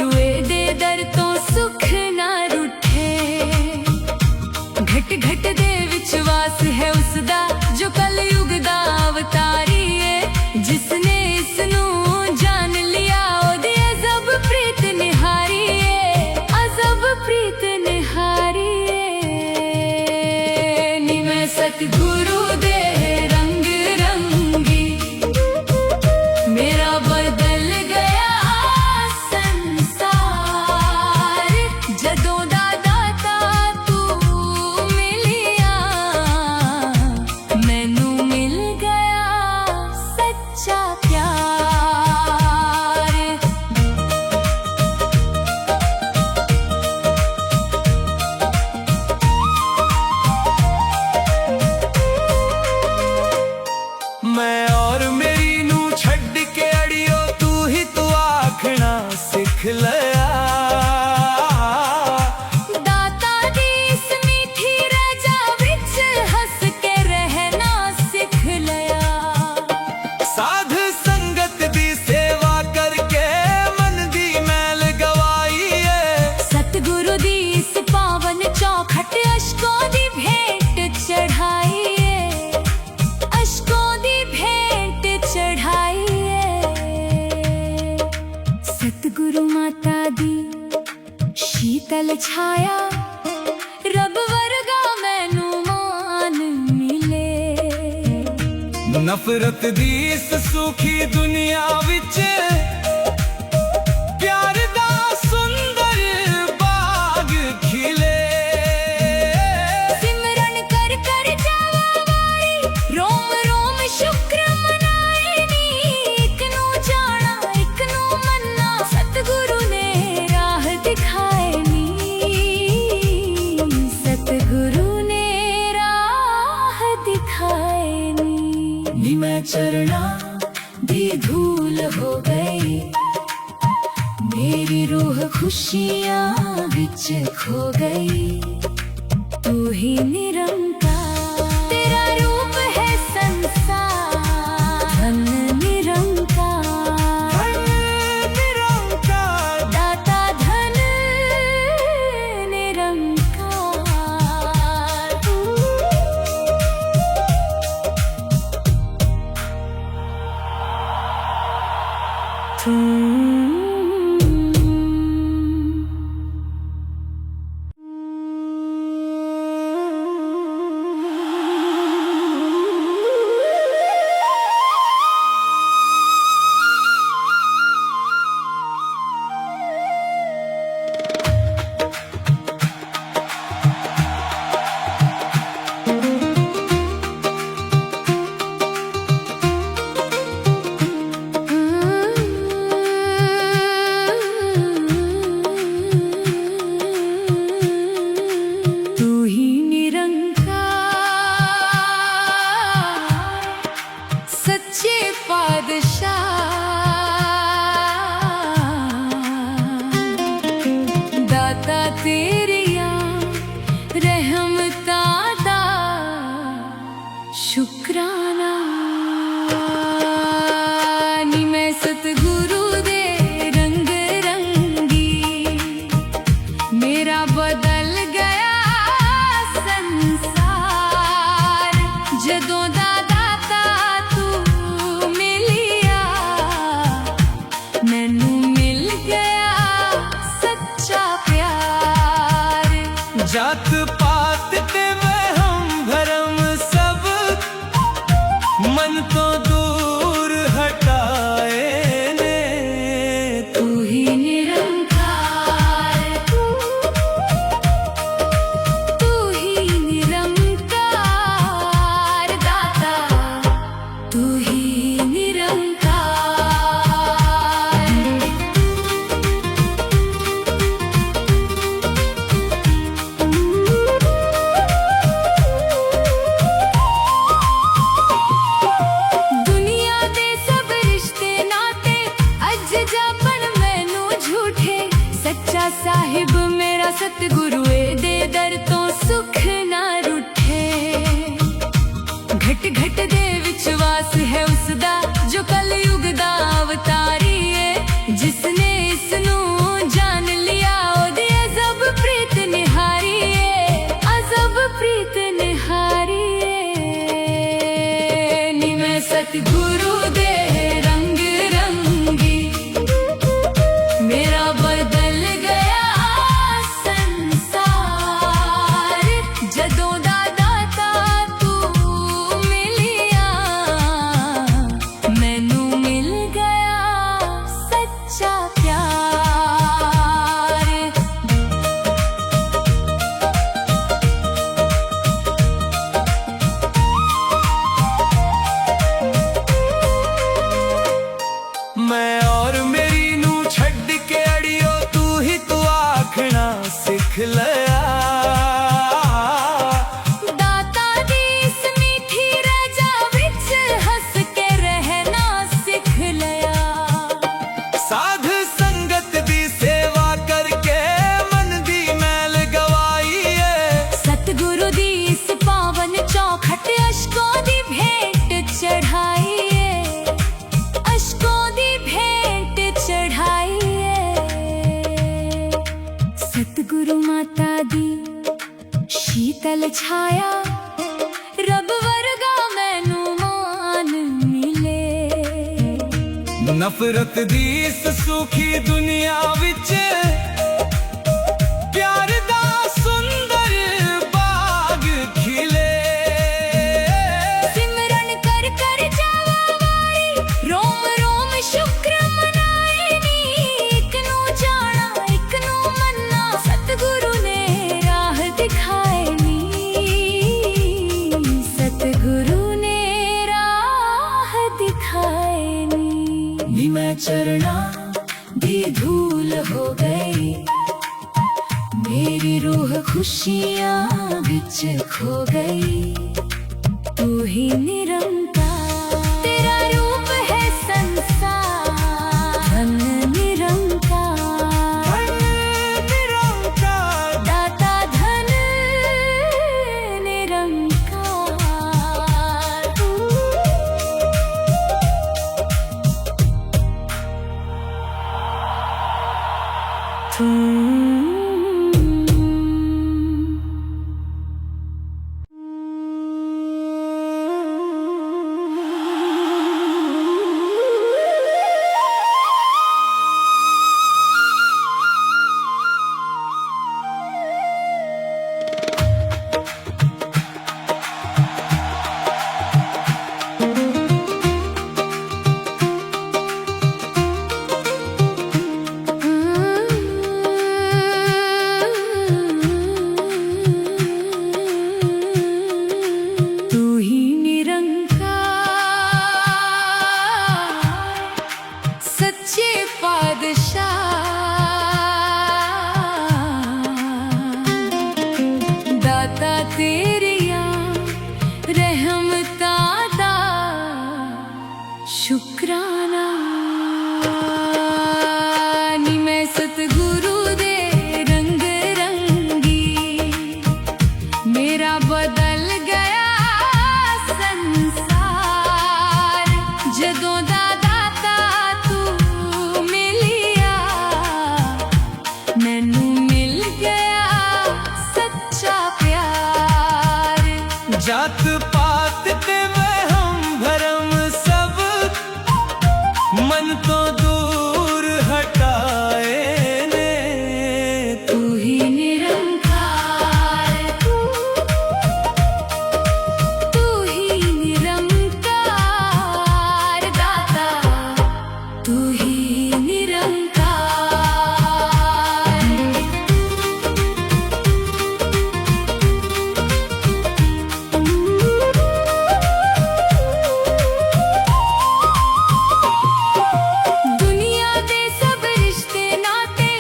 सतगुरुए दे दर तो सुख ना रूठे। घट घट दे विश्वास है उसदा जो कलयुग दा अवतारी है। जिसने इसनू जान लिया ओदी अजब प्रीत निहारी है, अजब प्रीत निहारी है। नी मैं सतगुरु दे रंग रंगी, मेरा बदल गया संसार। जदों दा दाता तू मिलिया, मैनू मिल गया सच्चा प्यार। मैं और मेरी नू छड़ के अड़ियो तू ही तू आखना सिख लिया। दाता दी इस मीठी रजा विच हंस के रहना सिख लिया। साध संगत दी सेवा करके मन दी मैल गवाई है। सतगुरु दी इस पावन चौखट अशकों दी भेंट चढ़ाई है, अशकों दी भेंट चढ़ाई है। सतगुरु माता दी शीतल छाया, रब वर्गा मैनू मान मिले। नफरत दी इस सूखी दुनिया विच प्यार दा सुंदर बाग खिले। सिमरन कर कर जावा वारी, रोम रोम शुक्र मनाए नी। इक नू जाना इक नू मन्ना, सतगुरु ने राह दिखाए नी। सतगुरु ने राह दिखाए नी। नी मैं चरना दी धूल हो गई, मेरी रूह खुशियां विच खो गई। तू ही निरंकार, तेरा रूप है संसार। धन निरंकार, निरंकार दाता धन निरंकार। तू ही निरंकार, सच्चे पादशाह। दाता तेरिया रहमता दा शुक्राना। नी मैं सतगुरु दे रंग रंगी, मेरा बदल गया संसार। जदों दा दाता तू मिलिया, मैनू मिल गया सच्चा प्यार। जात पात ते वहम भरम सब मन तो दूर हटाए ने। तू ही निरंकार, तू ही निरंकार। दाता तू ही निरंकार। दुनिया दे सब रिश्ते नाते अज जापन मैनू झूठे। सच्चा साहिब मेरा सतगुरुए दे दर तो सुख ना रूठे। घट घट दे विश्वास है उसदा जो कलयुग दा अवतारी है। जिसने इसनू मेरा बदल गया संसार जदों दा दाता तू मिलिया मैनू मिल गया सच्चा प्यार। मैं और मेरी नू छड़ के अड़ियो तू ही तू आखना सिख लिया। दाता दी इस मीठी रजा विच हंस के रहना सिख लिया। साध संगत दी सेवा करके मन दी मैल गवाई है। सतगुरु दी इस पावन चौखट अशकों दी भेंट चढ़ाई है। अशकों दी भेंट चढ़ाई है। सतगुरु माता दी शीतल छाया रब वर्गा मैनू मान मिले। नफरत दी इस सुखी दुनिया विच प्यार दा सुंदर बाग खिले। सिमरन कर कर जावा वारी रोम रोम शुक्र मनाए नी। इक नू जाना इक नू मन्ना सतगुरु ने राह दिखाए नी। सतगुरु ने राह दिखाए नी। नी मैं चरना दी धूल हो गई मेरी रूह खुशियां विच खो गई। तू ही निरंकार तेरा रूप है संसार धन निरंकार दाता धन निरंकार। तू ही निरंकार सच्चे पादशाह। दाता तेरिया रहमता दा शुक्राना। नी मैं सतगुरु दे रंग रंगी मेरा बदल गया संसार जदों दा दाता तू मिलिया मैनू मिल गया सच्चा प्यार। जात पात ते वहम भरम सब मन तो दूर हटाए ने। तू ही निरंकार तू ही निरंकार दाता तू ही निरंकार। दुनिया दे सब रिश्ते नाते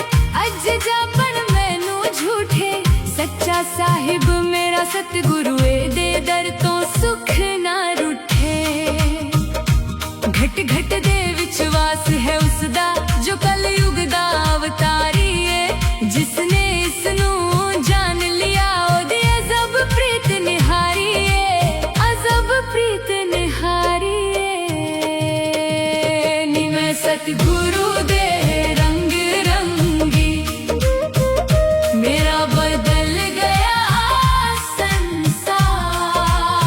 अज जापन मैनू झूठे। सच्चा साहिब मेरा सतगुरु दे दर तो सुख ना रूठे। घट घट दे विश्वास है उसदा जो कलयुग दा अवतारी है। जिसने इसनू जान लिया ओदी अजब प्रीत निहारी है। अजब प्रीत निहारी है। नी मैं सतगुरु दे रंग रंगी मेरा बदल गया संसार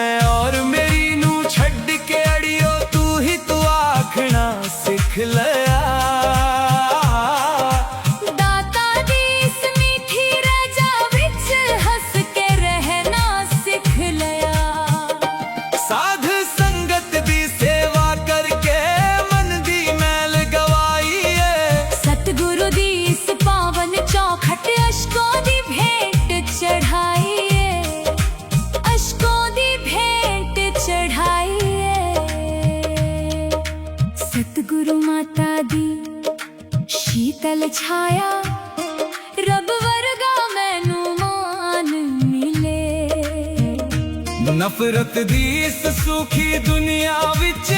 मैं और मेरी नू छड़ के अड़ियो तू ही तू आखना सिख लिया। दाता दी इस मीठी रजा विच हंस के रहना सिख लिया। साध संगत दी सेवा करके मन दी मैल गवाई है। सतगुरु दी इस पावन चौखट अशकों दी भेंट चढ़ाई है। अशकों दी भेंट चढ़ाई है। सतगुरु माता दी शीतल छाया रब वर्गा मैनू मान मिले। नफरत दी इस सुखी दुनिया विच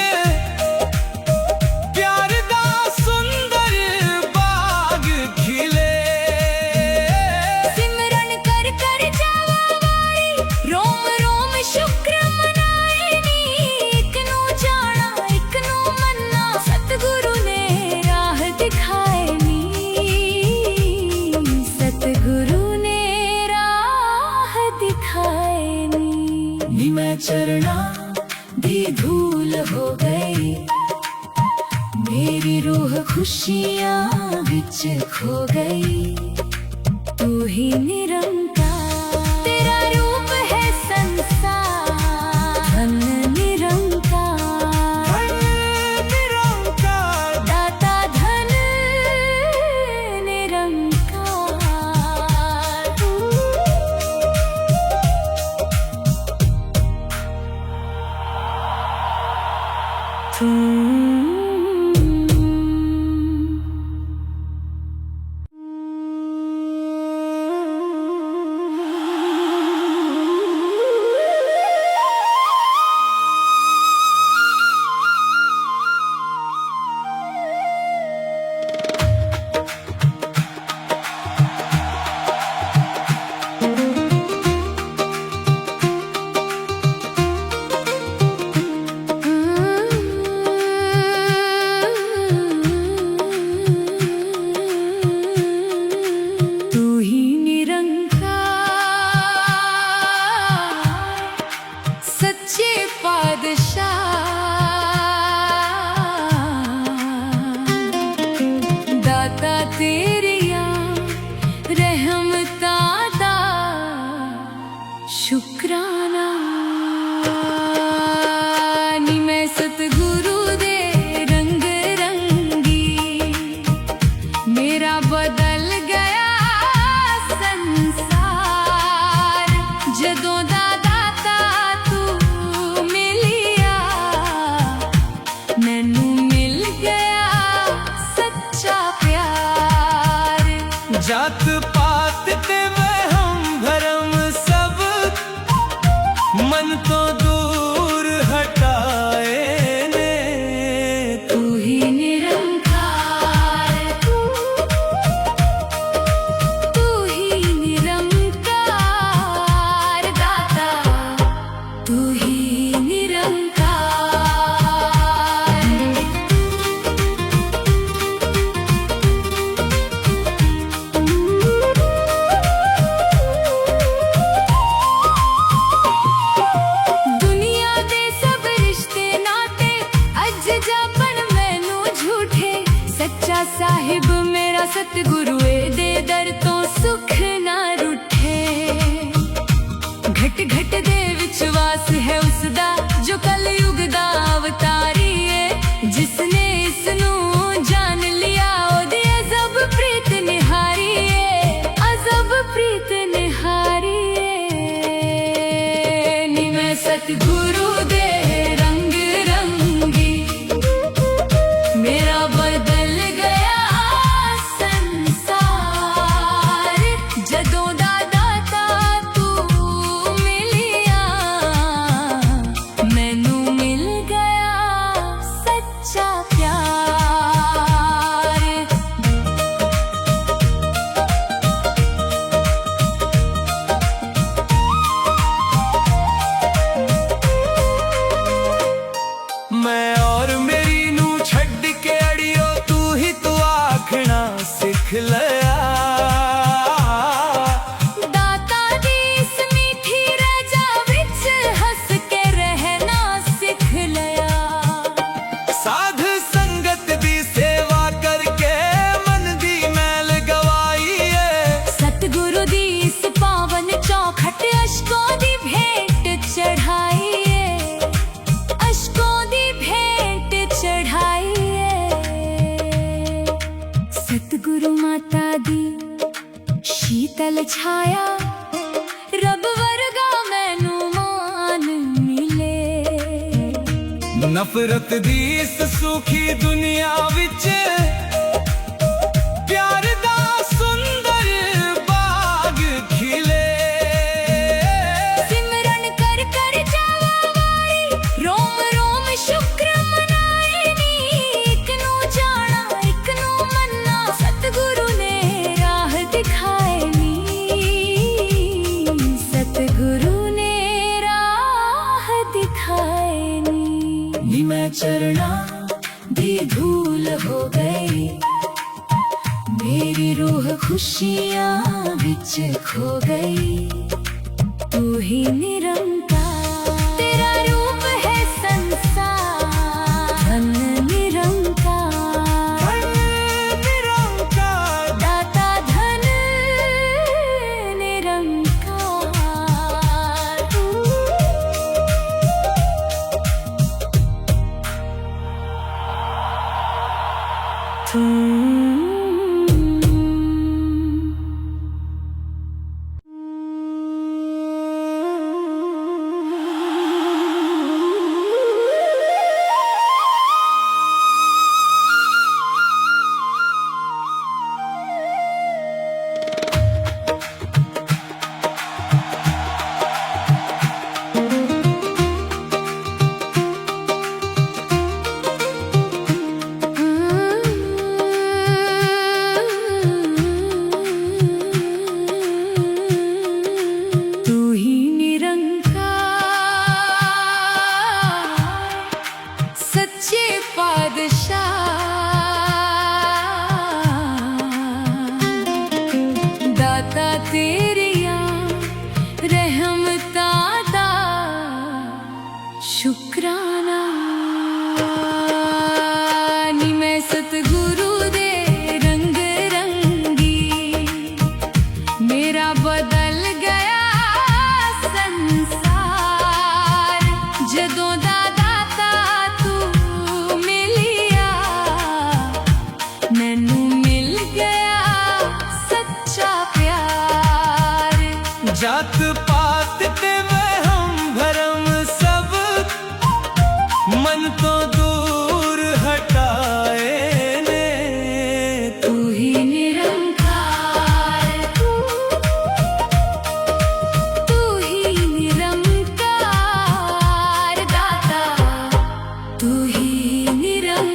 प्यार दा सुंदर बाग खिले। सिमरन कर कर जावा वारी रोम रोम शुक्र मनाए नी। इक नू जाना इक नू मन्ना सतगुरु ने राह दिखाए नी। सतगुरु ने राह दिखाए नी। मैं चरना दी धूल हो गई। मेरी रूह खुशियां विच खो गई। तू ही निरंकार तेरा रूप है संसार। धन निरंकार निरंकार दाता धन निरंकार। तू ही निरंकार सच्चे पातशाह। दाता तेरिया रहमता दा शुक्राना। नी मैं सतगुरु दे रंग रंगी मेरा बदल गया संसार। जदों दा दाता तू मिलिया मैनू मिल गया सच्चा प्यार। जात पात ते वहम भरम सब मन तो दूर हटाए ने। तू ही निरंकार तू ही निरंकार दाता तू ही निरंकार। दुनिया दे सब रिश्ते नाते अज जापन मैनू झूठे। सच्चा साहिब मेरा सतगुरु दे दर तो सुख ना रूठे। घट घट दे विश्वास है उसदा जो कलयुग दा अवतारी है। जिसने इसनू जान लिया ओदी अजब प्रीत निहारी है। अजब प्रीत निहारी है। नी मैं सतगुरु दे रंग रंगी मेरा बदल गया संसार। जदों दा दाता तू मिलिया मैनू मिल गया सच्चा प्यार। छाया रब वर्गा मैनू मान मिले। नफरत दी इस सूखी दुनिया विच प्यार दा सुंदर बाग खिले। सिमरन कर कर जावा वारी रोम रोम शुक्र मनाए नी। इक नू जाना इक नू मन्ना सतगुरु ने राह दिखाए नी। सतगुरु ने राह दिखाए नी। मैं चरना दी धूल हो गई, मेरी रूह खुशियां विच खो गई। तू ही निरंकार, तेरा रूप है संसार। धन निरंकार, निरंकार दाता धन निरंकार। तू ही निरंकार, सच्चे पादशाह। दाता तेरिया रहमता दा शुकराना। नी मैं सतगुरु दे रंग रंगी, मेरा बदल गया संसार। जदों दा दाता तू मिलिया, मैनू मिल गया सच्चा प्यार। जात पात ते वहम भरम सब मन तो दूर हटाए ने। तू ही निरंकार, तू ही निरंकार दाता, तू ही निरंकार।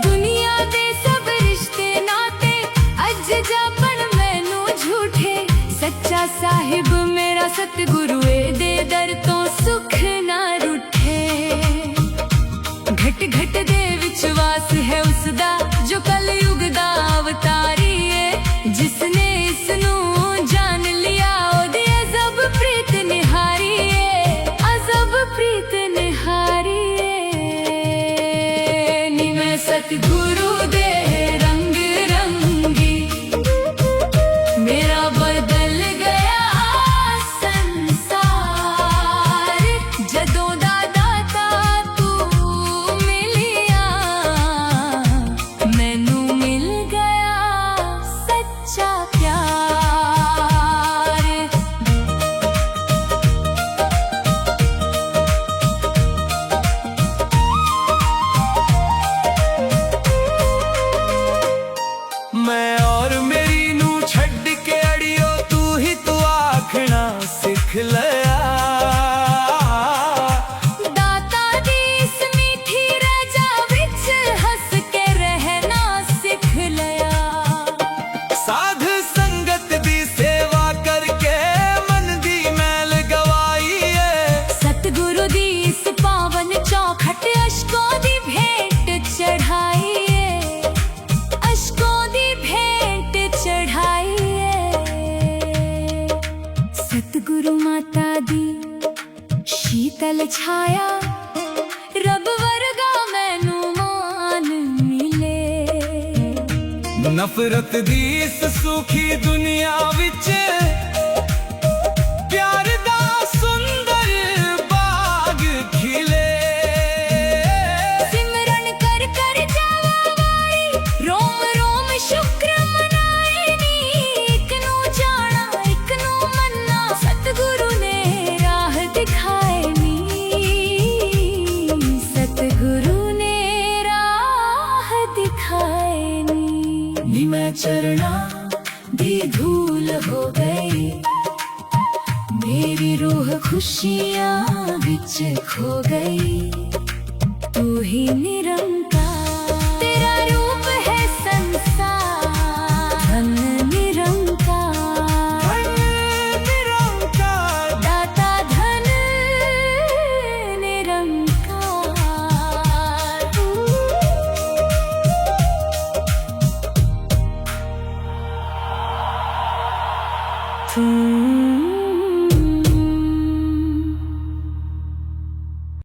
दुनिया दे सब रिश्ते नाते अज जापन मैनू झूठे। सच्चा साहिब मेरा सतगुरु ए दे दर तो सुख ना रूठे। घट घट दे विश्वास है उसदा, जो कलयुग दा अवतारी है। जिसने इसनू जान लिया ओदी अजब प्रीत निहारी है। अजब प्रीत निहारी है। नी मैं सतगुरु दे रंग रंगी, मेरा बदल गया संसार। जदों दा दाता तू मिलिया, मैनू मिल गया सच्चा प्यार। मैं और मेरी नू छड़ के अड़ियो तू ही तू आखना सिख लिया। दाता दी इस मीठी रजा विच हंस के रहना सिख लिया। साध संगत दी सेवा करके मन दी मैल गवाई है। सतगुरु दी इस पावन चौखट अशकों दी भेंट चढ़ाई है। अशकों दी भेंट चढ़ाई है। सतगुरु माता दी शीतल छाया रब वर्गा मैनू मान मिले। नफरत दी इस सूखी दुनिया विच प्यार दा खुशियां विच खो गई, तू ही निरंकार।